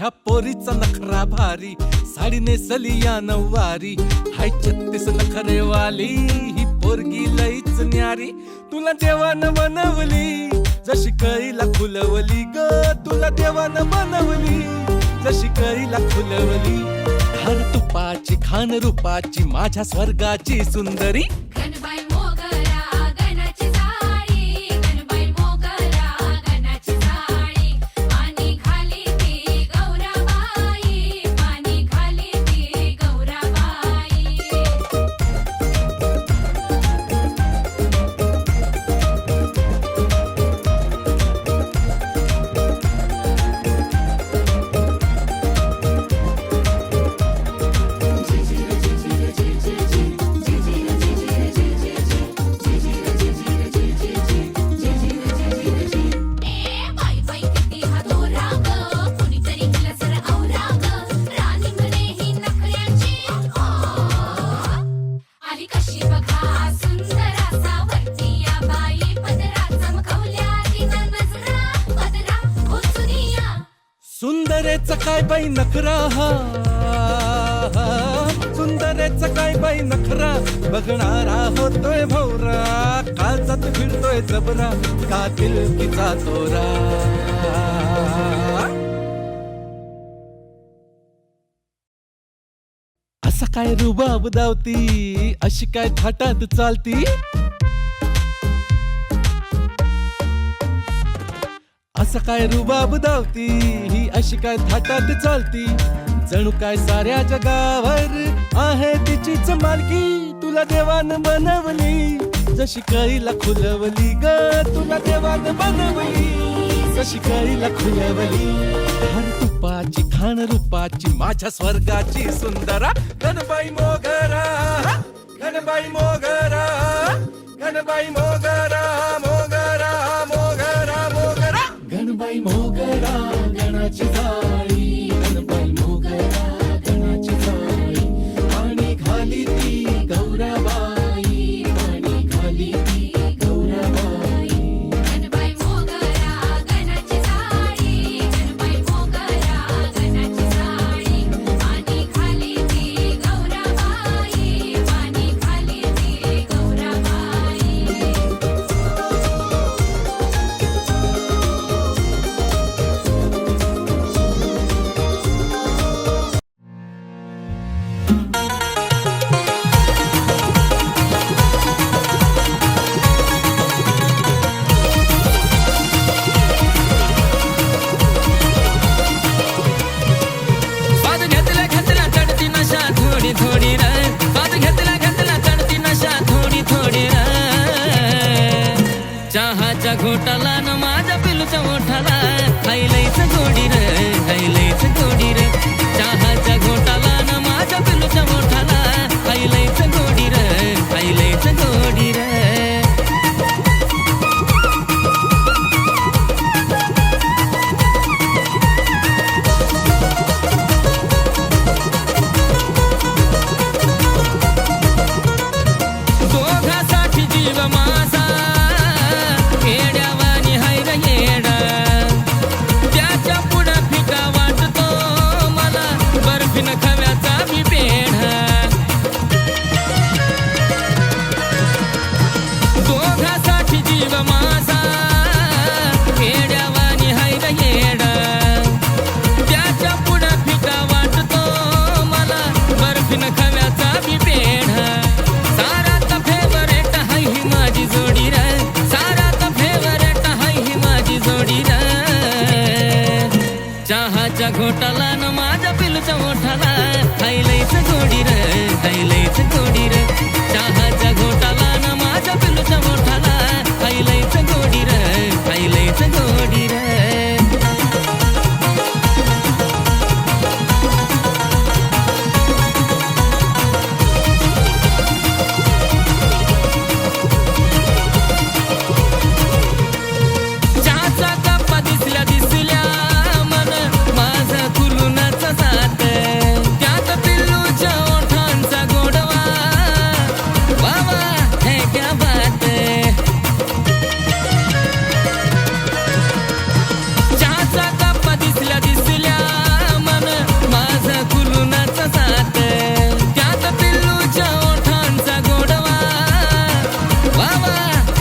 ह्या पोरीचा नखरा भारी, साडी नेसली या नऊवारी, हाय 36 नखरेवाली, ही पोरगी लईच न्यारी. तुला देवानं बनवली जशी कळीला खुलवली ग, तुला देवानं बनवली जशी कळीला खुलवली. हर तुपाची खान रूपाची माझ्या स्वर्गाची सुंदरी. गणबाई मोगरा गणाची जाळी, गणबाई मोगरा गणाची जाळी, पाणी खाली ती गौराबाई, पाणी खाली ती गौराबाई. बाई बाई किती हा दोरा ग, कुणीतरी केला सर औरा ग, राणीकडे ही नखऱ्याची आली कशी बघा सुंदर असा वरतीया बाई, पदरा चमकवल्या तिनं नजरा, पदरा उचुनिया. सुंदरेचा काय बाई नखरा हा, सुंदरेचा काय बाई नखरा, बघणारा होतोय भौरा, काळजात फिरतोय जबरा, का दिलकीचा तोरा. असा काय रुबाब दावती, अशी काय थाटात चालती, असं काय रुबाब दावती, ही अशी काय थाटात चालती, जणू काय साऱ्या जगावर आहे तिचीच मालकी. तुला देवानं बनवली जशी कळीला खुलवली ग, तुला देवानं बनवली जशी कळीला खुलवली. हर तुपाची खान रूपाची माझ्या स्वर्गाची सुंदरा. गणबाई मोगरा, गणबाई मोगरा, गणबाई मोगरा, मोगरा मोगरा मोगरा. गणबाई मोगरा गणाची जाळी, गणबाई मोगरा गणाची जाळी, पाणी खाली ती गौराबाई, पाणी खाली ती गौराबाई. गणबाई मोगरा गणाची जाळी, गणबाई मोगरा गणाची जाळी, पाणी खाली ती गौराबाई, पाणी खाली ती गौराबाई. स्वाद घेतला घेतला चढती नशा थोडी थोडी र, स्वाद घेतला घेतला चढती नशा थोडी थोडी र. चहाच्या घोटाला न माझ्या पिलूच्या ओठाला, खायलाच गोडी र, खायलाच गोडी र. चहाच्या घोटाला न माझ्या पिलूच्या ओठाला, खायलाच गोडी र, खायलाच गोडी र. दोघासाठी जीव माझा येड्यावानी हाय ग येडा, त्याच्या पुढं फिका वाटतो मला बर्फीन खव्याचा मी पेढा. दोघासाठी जीव माझा येड्यावानी हाय ग येडा, त्याच्या पुढं फिका वाटतो मला बर्फीन खव्याचा मी पेढा. सारात फेवरेट हाय ही माझी जोडी र, सारात फेवरेट हाय ही माझी जोडी र. चहाच्या घोटाला न माझ्या पिलूच्या ओठाला, खायलाच गोडी र, खायलाच गोडी र. चहाच्या घोटाला न माझ्या पिलूच्या ओठाला, खायलाच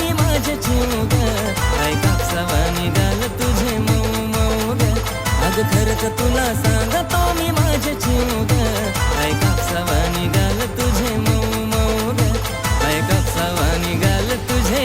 मी माझे जीव ग काय कापसावानी गाल तुझे मऊ मऊ ग अग खरंच तुला सांगतो माझे चिव ग काय कापसावा निघाल तुझे मऊ मऊ ग काय कापसावा निघाल तुझे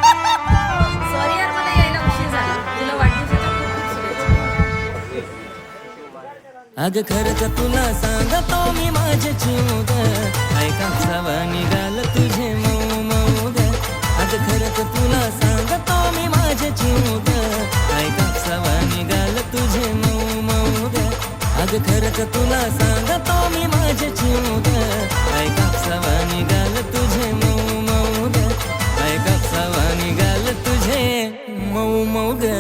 सॉरी यार मला यायला उशीर झाला तुला वाढदिवसाच्या खूप शुभेच्छा अग खरंच तुला सांगतो मी माझे जीव ग काय कापसावा निघाल तुझे मऊ मऊ ग अग खरंच तुला सांगतो मी माझे जीव ग काय कापसावा निघाल तुझे मऊ मऊ ग अग खरंच तुला सांगतो मी माझे जीव ग काय कापसावा निघाल तुझे मऊ मऊ ग काय कापसावा निघाल तुझे मऊ मऊ ग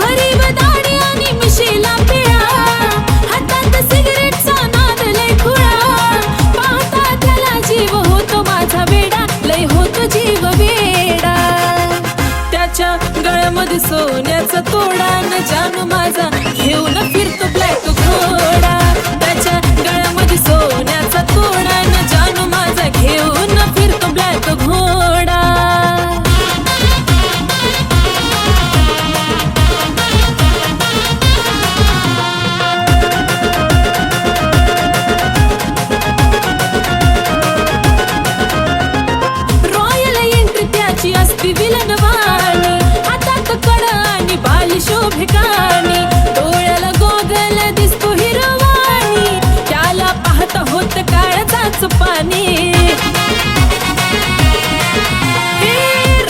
भरीव दाढी आणि मिशीला पिळा हातात सिगरेटचा नाद लय खुळा पाहता त्याला जीव होतो माझा वेडा लय होतो जीव वेडा त्याच्या गळ्यामध्ये सोन्याचा तोडा न जानू माझा घेऊन फिरतो ब्लॅक घोडा त्याच्या गळ्यामध्ये सोन्याचा तोडा न जानू माझा घेऊन फिरतो ब्लॅक घोडा रॉयल एंट्री त्याची असती विलन वाणी हातात कड आणि बाली शोभिकानी डोळ्याला गोगल दिसतो हिरवाणी त्याला पाहता होत काळजाच पाणी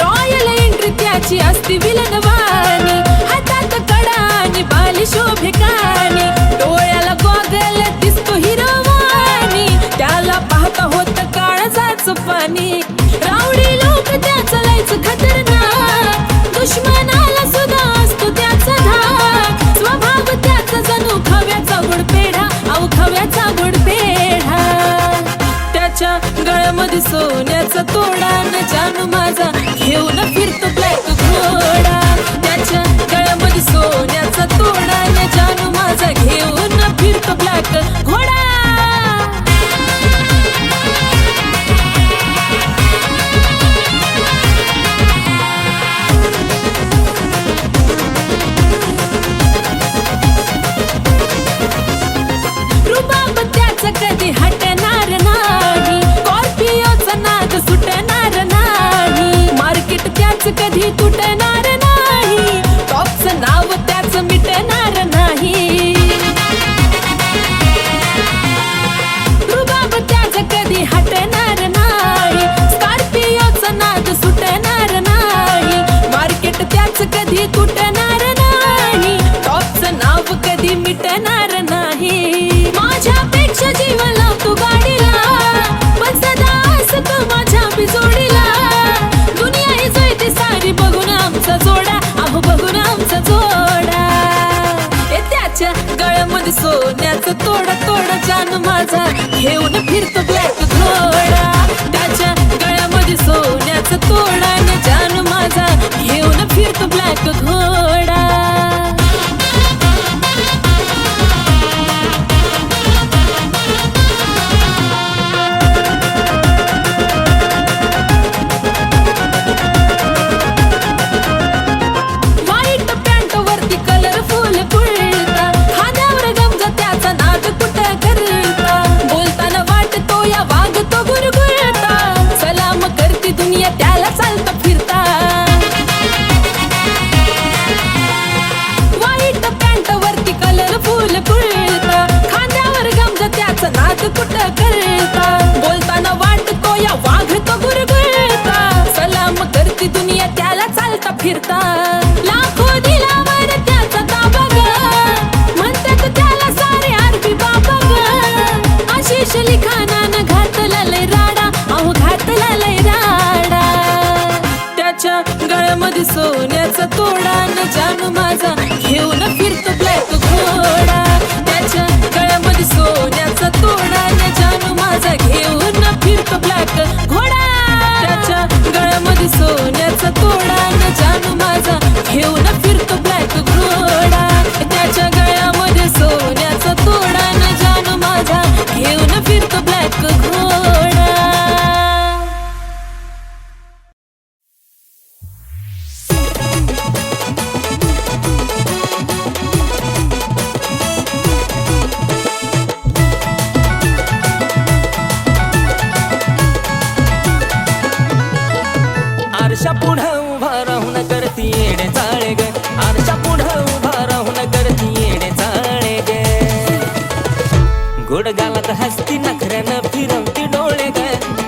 रॉयल एंट्री त्याची असती विलन वाणी हातात कड आणि बाली शोभिकानी डोळ्याला गोगल दिसतो हिरवाणी त्याला पाहता होत काळजाच पाणी रावडी लोक त्याचा लयच खतरनाक दुश्मनाला सुद्धा असतो त्याचा धाक स्वभाव त्याचा जणू खव्याचा गोड पेढा अहो खव्याचा गोड पेढा त्याच्या गळ्यामध्ये सोन्याचा तोडा न जानू माझा घेऊन फिरतो ब्लॅक घोडा त्याच्या गळ्यामध्ये सोन्याचा तोडा न जानू माझा घेऊन फिरतो ब्लॅक घोडा रुबाब त्याचा कधी हटणार नाही स्कॉर्पिओचा नाद सुटणार नाही मार्केट त्याचं कधी तुटणार नाही टॉपचं नाव त्याचं मिटणार नाही रुबाब त्याचा कधी हटणार नाही स्कॉर्पिओचा नाद सुटणार नाही मार्केट त्याचं कधी तुटणार नाही टॉपचं नाव कधी मिटणार नाही माझ्यापेक्षा जीव लावतो गाडीला पण सदा असतो माझ्या बिजोडीला दुनिया ही जळते सारी बघून आमचा जोडा अहो बघून आमचा जोडा त्याच्या गळ्यामध्ये सोन्याचा तोडा तोडा जान माझा घेऊन फिरतो ब्लॅक घोडा त्याच्या गळ्यामध्ये सोन्याचा तोडा न जान माझा घेऊन फिरतो ब्लॅक घोडा व्हाईट पॅन्ट वरती कलरफुल कुर्ता खांद्यावर गमजा त्याचा नाद कुठं करता बोलताना वाटतो या वागतो गुरगुरता सलाम करती दुनिया त्याला चालता फिरता गळ्यामध्ये सोन्याचा तोडा न जानू माझा घेऊन फिरतो ब्लॅक घोडा. त्याच्या गळ्यामध्ये सोन्याचा तोडा न जानू माझा घेऊन फिरतो ब्लॅक घोडा. त्याच्या गळ्यामध्ये सोन्याचा तोडा न जानू माझा घेऊन फिरतो ब्लॅक घोडा. त्याच्या गळ्यामध्ये सोन्याचा तोडा न जानू माझा घेऊन फिरतो ब्लॅक घोडा. आरशा पुढं उभा राहून करती येडे चाळे ग. आरशा पुढं उभा राहून करती येडे चाळे ग. गोड गालात हसती नखऱ्यानं फिरवती डोळे ग.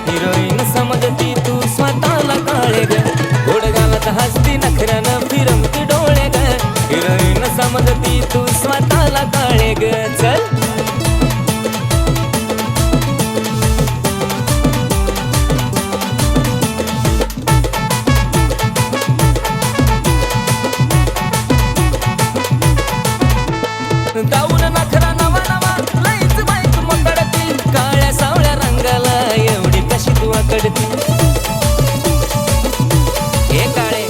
हिरोईन समजती तू स्वतःला काळे ग. गोड गालात हसती नखऱ्यानं फिरवती डोळे ग. हिरोईन समजती तू स्वतःला काळे ग. चल गाऊन नखरा नवा नवा लईच बाईक मकडती. काळ्या सावळ्या रंगाला एवढी कशी तू आकडती. हे काळे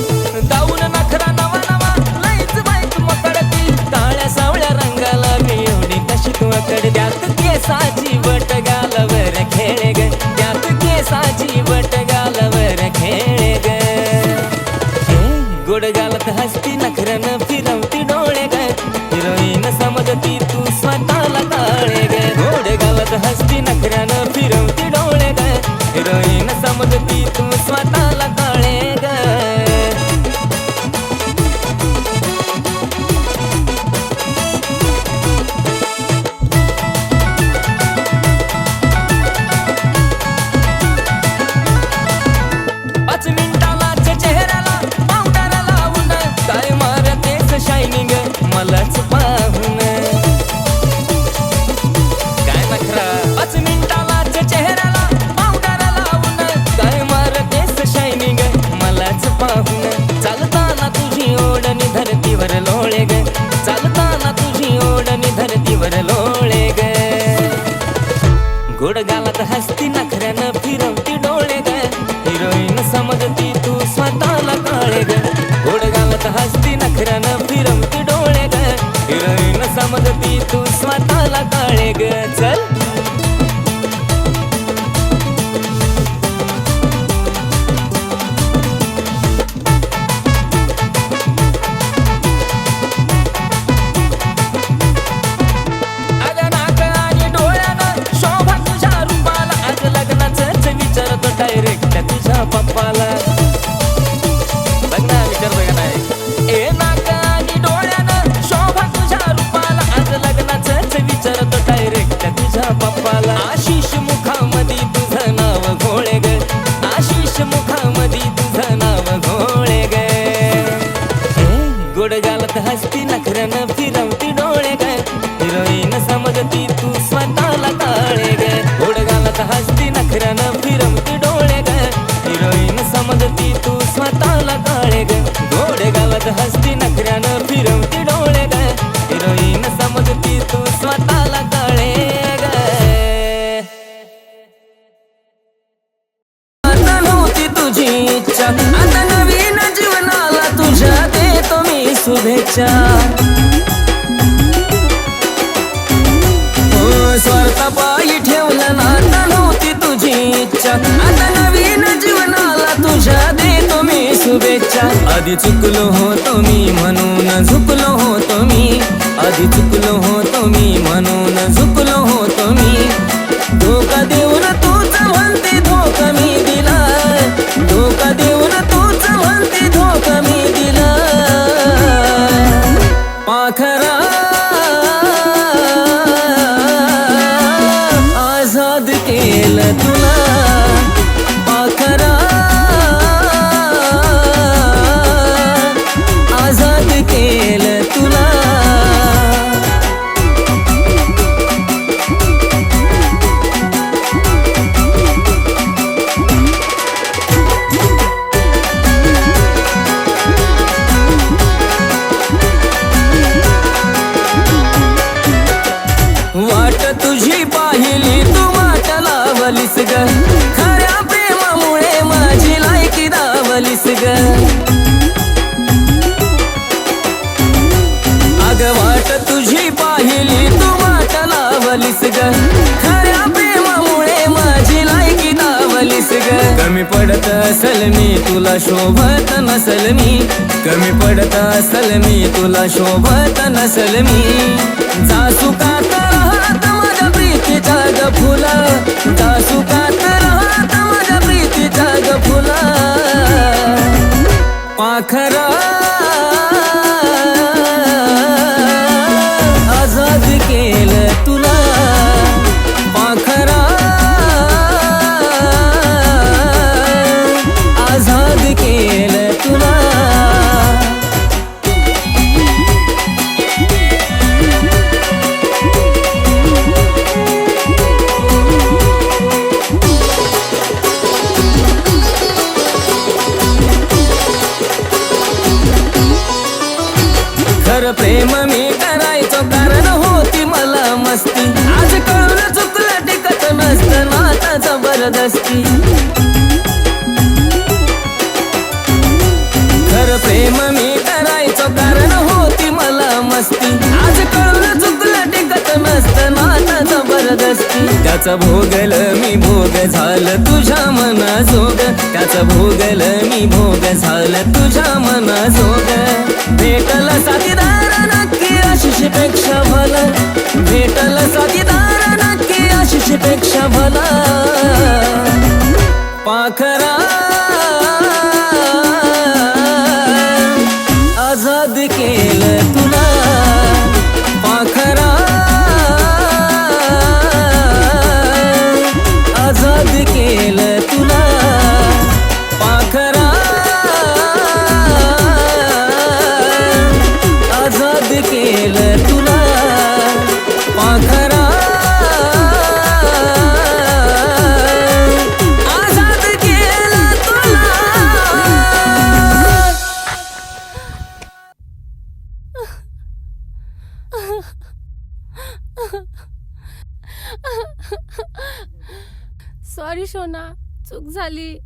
गाऊन नखरा नवा नवा लईच बाईक मकडती. काळ्या सावळ्या रंगाला मी एवढी कशी तू आकडती. त्यात केसाची बट गालावर खेळे ग. त्यात केसाची बट गालावर खेळे ग. गोड गालात हसती नखऱ्यानं फिरवती डोळे ग. हिरोईन समजती तू स्वतःला काळे ग. गोड गालात हसती नखऱ्यानं फिरवती डोळे ग. हिरोईन समजती तू स्वतःला काळे ग. पाच मिनिटालाच चेहऱ्याला पावडर लावून काय मारतेस शायनिंग मलाच पाहून. काय नखरा 5 मिनिटालाच चेहऱ्याला पावडर लावून काय मारतेस शायनिंग मलाच पाहून. चालताना तुझी ओढणी धरतीवर लोळे ग. चालताना तुझी ओढणी धरतीवर लोळे ग. गोड गालात हसती नखऱ्यानं फिरवती डोळे ग. हिरोईन समजती तू स्वतःला काळे ग. गोड गालात हसती नखऱ्यानं फिरवती डोळे ग. हिरोईन समजती तू स्वतःला काळे ग. चल अगं नाक आणि डोळ्यानं शोभा तुझ्या रूपाला. आज लग्नाचंच विचारतो डायरेक्ट तुझ्या पप्पाला. लग्न विचारतोय का नाही. ए नाक आणि डोळ्यानं शोभा तुझ्या रूपाला. आज लग्नाचंच विचारतो डायरेक्ट तुझ्या पप्पाला. आशिष मुखामध्ये तुझं नाव घोळे ग. आशिष मुखामध्ये तुझं नाव घोळे ग. गोड गालात हसती नखऱ्यानं फिरवती डोळे ग. हिरोईन समजती तू स्वतःला काळे ग. गोड गालात हसती नखऱ्यानं फिरवती डोळे ग. हिरोईन समजती तू स्वतःला काळे ग. गोड गालात हसती नखऱ्यानं फिरवती डोळे ग. हिरोईन समजती तू स्वतःला काळे ग. आता नव्हती तुझी इच्छा आता नवीन जीवनाला तुझ्या देतो मी शुभेच्छा. स्वार्थापायी ठेवलं नाता नव्हती तुझी इच्छा आता नवीन जीवनाला तुझ्या देतो मी शुभेच्छा. आधी चुकलो होतो मी म्हणून झुकलो होतो मी. आधी चुकलो होतो मी म्हणून झुकलो होतो मी. धोका देऊन तूच म्हणते धोका मी दिला. धोका देऊन तूच म्हणते धोका मी दिला. पाखरा आझाद केलं तुला. पाखरा आझाद केलं तुला. ग अग वाट तुझी पाहिली तू वाट लावलीस ग खऱ्या प्रेमामुळे माझी लायकी दावलीस ग कमी पडत असल मी तुला शोभत नसल मी कमी पडत असल मी तुला शोभत नसल मी जासुकात राहत माझ्या प्रीतीच्या ग फुला जासुकात राहत माझ्या प्रीतीच्या ग फुला पाखरा आजाद केलं तुला पाखरा आजाद केलं तुला खरं प्रेम मी करायचो कारण होती मला मस्ती आज कळून चुकलं टिकत नसतं नाता जबरदस्ती खरं प्रेम मी करायचो कारण होती मला मस्ती आज कळून चुकलं टिकत नसतं नाता जबरदस्ती त्याचा भोगल मी भोग झालं तुझ्या मनाजोग त्याचा भोगल मी भोग झालं तुझ्या मनाजोग भेटल साथीदार नक्की आशिष पेक्षा भला भेटल साथीदार नक्की आशिष पेक्षा भला पाखरा आजाद केलं तुला पाखरा आजाद केलं तुला पाखरा आजाद केलं तुला पाखरा आजाद केलं तुला सॉरी शोना चूक झाली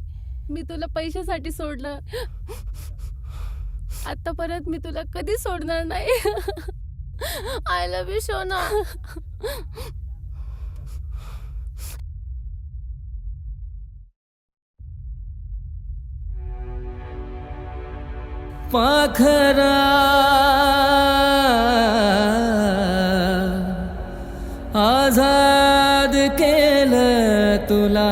मी तुला पैशासाठी सोडलं आता परत मी तुला कधी सोडणार नाही आय लव्ह यू शोना पाखरा आजाद केलं तुला